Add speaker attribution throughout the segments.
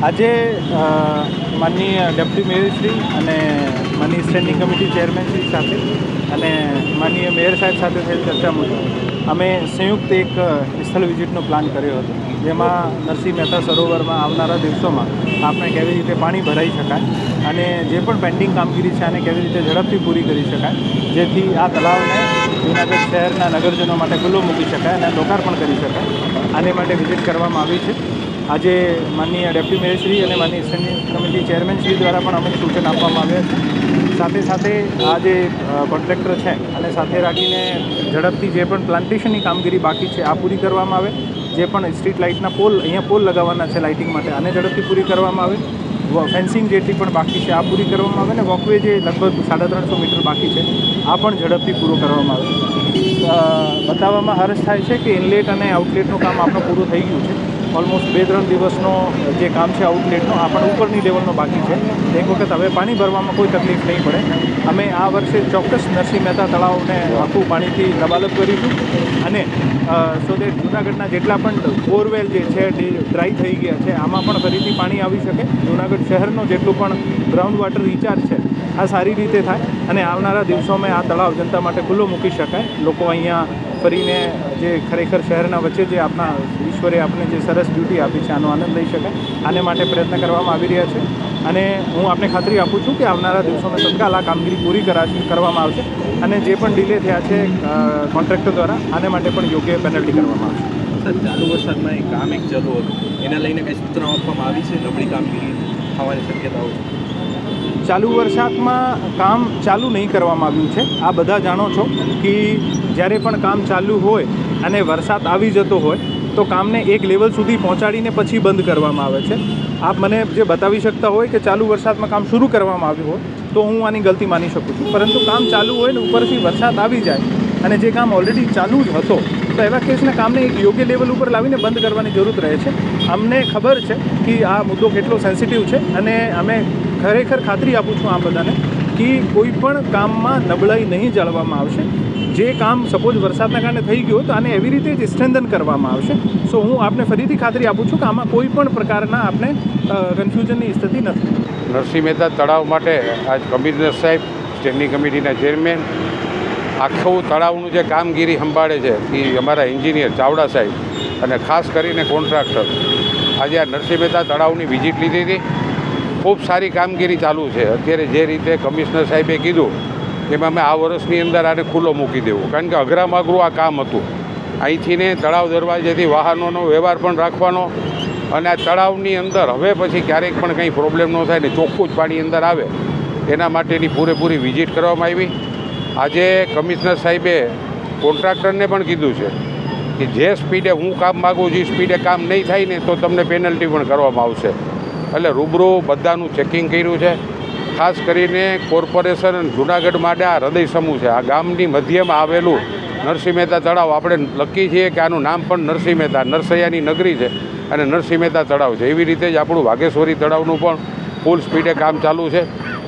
Speaker 1: આજે માનનીય ડેપ્યુટી મેયરશ્રી અને માનનીય સ્ટેન્ડિંગ કમિટી ચેરમેનશ્રી સાથે અને માનનીય મેયર સાહેબ સાથે થયેલ ચર્ચા મુજબ અમે સંયુક્ત એક સ્થળ વિઝિટનો પ્લાન કર્યો હતો, જેમાં નરસિંહ મહેતા સરોવરમાં આવનારા દિવસોમાં આપણે કેવી રીતે પાણી ભરાઈ શકાય અને જે પણ પેન્ડિંગ કામગીરી છે આને કેવી રીતે ઝડપથી પૂરી કરી શકાય, જેથી આ તળાવને જૂનાગઢ શહેરના નગરજનો માટે ખુલ્લો મૂકી શકાય અને લોકાર્પણ કરી શકાય. આને માટે વિઝિટ કરવામાં આવી છે. આજે માનનીય ડેપ્યુટી મેયરશ્રી અને માનનીય સ્ટેન્ડિંગ કમિટી ચેરમેનશ્રી દ્વારા પણ અમુક સૂચન આપવામાં આવ્યા છે. સાથે સાથે આ જે કોન્ટ્રાક્ટર છે અને સાથે રાખીને ઝડપથી જે પણ પ્લાન્ટેશનની કામગીરી બાકી છે આ પૂરી કરવામાં આવે. જે પણ સ્ટ્રીટ લાઇટના અહીંયા પોલ લગાવવાના છે લાઇટિંગ માટે, આને ઝડપથી પૂરી કરવામાં આવે. ફેન્સિંગ જેટલી પણ બાકી છે આ પૂરી કરવામાં આવે ને વોકવે જે લગભગ 350 મીટર બાકી છે આ પણ ઝડપથી પૂરું કરવામાં આવે. બતાવવામાં હર્ષ થાય છે કે ઇનલેટ અને આઉટલેટનું કામ આપણું પૂરું થઈ ગયું છે. ઓલમોસ્ટ 2-3 દિવસનો જે કામ છે આઉટલેટનો આ પણ ઉપરની લેવલનો બાકી છે. એક વખત હવે પાણી ભરવામાં કોઈ તકલીફ નહીં પડે. અમે આ વર્ષે ચોક્કસ નરસિંહ મહેતા તળાવને આખું પાણીથી લબાલબ કરીશું અને સો દેટ જૂનાગઢના જેટલા પણ બોરવેલ જે છે ડ્રાય થઈ ગયા છે આમાં પણ ફરીથી પાણી આવી શકે. જૂનાગઢ શહેરનો જેટલું પણ ગ્રાઉન્ડ વોટર રિચાર્જ છે આ સારી રીતે થાય અને આવનારા દિવસોમાં આ તળાવ જનતા માટે ખુલ્લો મૂકી શકાય. લોકો અહીંયા ફરીને જે ખરેખર શહેરના વચ્ચે જે આપણા ઈશ્વરે આપણે જે સરસ બ્યુટી આપી છે આનો આનંદ લઈ શકાય. આને માટે પ્રયત્ન કરવામાં આવી રહ્યા છે અને હું આપને ખાતરી આપું છું કે આવનારા દિવસોમાં તત્કાલ આ કામગીરી પૂરી કરવામાં આવશે અને જે પણ ડિલે થયા છે કોન્ટ્રાક્ટર દ્વારા આને માટે પણ યોગ્ય પેનલ્ટી કરવામાં આવશે.
Speaker 2: સર, ચાલુ વરસાદમાં એક કામ ચાલુ હતું, એને લઈને કંઈ સૂચનાઓ આપવામાં આવી છે? નબળી કામગીરી થવાની શક્યતાઓ છે?
Speaker 1: ચાલુ વરસાદમાં કામ ચાલુ નહીં કરવામાં આવ્યું છે. આ બધા જાણો છો કે જ્યારે પણ કામ ચાલુ હોય અને વરસાદ આવી જતો હોય તો કામને એક લેવલ સુધી પહોંચાડીને પછી બંધ કરવામાં આવે છે. આપ મને જે બતાવી શકતા હોય કે ચાલુ વરસાદમાં કામ શરૂ કરવામાં આવ્યું હોય તો હું આની ગલતી માની શકું છું, પરંતુ કામ ચાલુ હોય ને ઉપરથી વરસાદ આવી જાય અને જે કામ ઓલરેડી ચાલુ જ હતો તો એવા કેસના કામને એક યોગ્ય લેવલ ઉપર લાવીને બંધ કરવાની જરૂર રહે છે. અમને ખબર છે કે આ મુદ્દો કેટલો સેન્સિટિવ છે અને અમે ખરેખર ખાતરી આપું છું આ બધાને કે કોઈ પણ કામમાં નબળાઈ નહીં જાળવવામાં આવશે. જે કામ સપોઝ વરસાદના કારણે થઈ ગયું તો આને એવી રીતે જ સ્ટ્રેન્થન કરવામાં આવશે. સો હું આપને ફરીથી ખાતરી આપું છું કે આમાં કોઈ પણ પ્રકારના આપણે કન્ફ્યુઝનની સ્થિતિ નથી.
Speaker 3: નરસિંહ મહેતા તળાવ માટે આજ કમિશનર સાહેબ, સ્ટેન્ડિંગ કમિટીના ચેરમેન, આખું તળાવનું જે કામગીરી સંભાળે છે એ અમારા એન્જિનિયર ચાવડા સાહેબ અને ખાસ કરીને કોન્ટ્રાક્ટર આજે આ નરસિંહ મહેતા તળાવની વિઝિટ લીધી હતી. ખૂબ સારી કામગીરી ચાલુ છે. અત્યારે જે રીતે કમિશનર સાહેબે કીધું એમાં અમે આ વર્ષની અંદર આને ખુલ્લો મૂકી દેવું, કારણ કે અઘરામાગરું આ કામ હતું. અહીંથી ને તળાવ દરવાજેથી વાહનોનો વ્યવહાર પણ રાખવાનો અને આ તળાવની અંદર હવે પછી ક્યારેક પણ કંઈ પ્રોબ્લેમ ન થાય ને ચોખ્ખું જ પાણી અંદર આવે એના માટેની પૂરેપૂરી વિઝિટ કરવામાં આવી. આજે કમિશનર સાહેબે કોન્ટ્રાક્ટરને પણ કીધું છે કે જે સ્પીડે હું કામ માગું જે સ્પીડે કામ નહીં થાય ને તો તમને પેનલ્ટી પણ કરવામાં આવશે. એટલે રૂબરૂ બધાનું ચેકિંગ કર્યું છે. ખાસ કરીને કોર્પોરેશન જૂનાગઢ માટે આ હૃદય સમૂહ છે. આ ગામની મધ્યમાં આવેલું નરસિંહ મહેતા તળાવ, આપણે લખીએ છીએ કે આનું નામ પણ નરસિંહ મહેતા, નરસૈયાની નગરી છે અને નરસિંહ મહેતા તળાવ છે. એવી રીતે જ આપણું વાઘેશ્વરી તળાવનું પણ ફૂલ સ્પીડે કામ ચાલુ છે.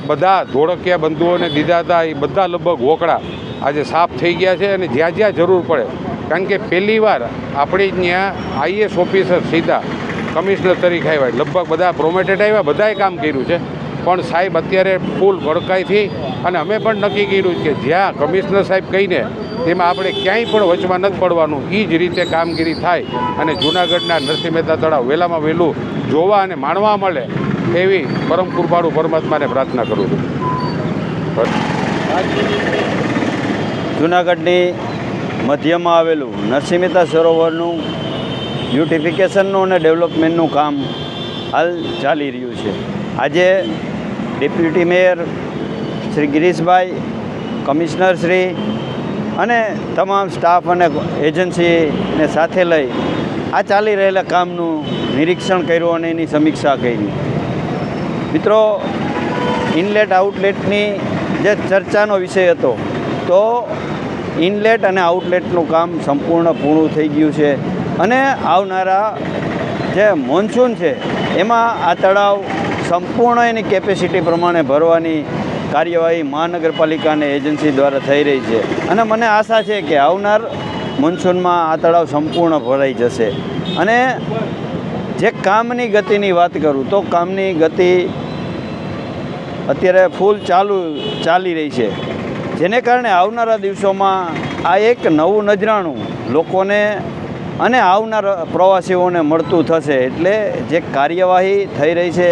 Speaker 3: બધા ધોળકિયા બંધુઓને દીધા હતા એ બધા લગભગ વોકડા આજે સાફ થઈ ગયા છે અને જ્યાં જ્યાં જરૂર પડે, કારણ કે પહેલીવાર આપણે ત્યાં આઈએસ ઓફિસર સીધા કમિશનર તરીકે આવ્યા, લગભગ બધા પ્રોમોટેડ આવ્યા, બધાએ કામ કર્યું છે. પણ સાહેબ અત્યારે ફૂલ કડકાઈથી અને અમે પણ નક્કી કર્યું કે જ્યાં કમિશનર સાહેબ કહીને તેમાં આપણે ક્યાંય પણ વચમાં નથી પડવાનું. એ જ રીતે કામગીરી થાય અને જૂનાગઢના નરસિંહ મહેતા તળાવ વહેલામાં વહેલું જોવા અને માણવા મળે એવી પરમ કૃપાળુ પરમાત્માને પ્રાર્થના કરું છું.
Speaker 4: જૂનાગઢની મધ્યમાં આવેલું નરસિંહ મહેતા સરોવરનું બ્યુટિફિકેશનનું અને ડેવલપમેન્ટનું કામ હાલ ચાલી રહ્યું છે. આજે ડેપ્યુટી મેયર શ્રી ગિરીશભાઈ, કમિશનર શ્રી અને તમામ સ્ટાફ અને એજન્સીને સાથે લઈ આ ચાલી રહેલા કામનું નિરીક્ષણ કર્યું અને એની સમીક્ષા કરી. મિત્રો, ઇનલેટ આઉટલેટની જે ચર્ચાનો વિષય હતો તો ઇનલેટ અને આઉટલેટનું કામ સંપૂર્ણ પૂર્ણ થઈ ગયું છે અને આવનારા જે મોન્સૂન છે એમાં આ તળાવ સંપૂર્ણ એની કેપેસિટી પ્રમાણે ભરવાની કાર્યવાહી મહાનગરપાલિકા અને એજન્સી દ્વારા થઈ રહી છે અને મને આશા છે કે આવનાર મોન્સૂનમાં આ તળાવ સંપૂર્ણ ભરાઈ જશે અને જે કામની ગતિની વાત કરું તો કામની ગતિ અત્યારે ફૂલ ચાલી રહી છે, જેને કારણે આવનારા દિવસોમાં આ એક નવું નજરાણું લોકોને અને આવનાર પ્રવાસીઓને મળતું થશે. એટલે જે કાર્યવાહી થઈ રહી છે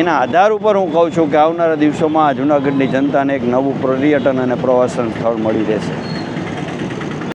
Speaker 4: એના આધાર ઉપર હું કહું છું કે આવનારા દિવસોમાં જૂનાગઢની જનતાને એક નવું પર્યટન અને પ્રવાસન સ્થળ મળી રહેશે.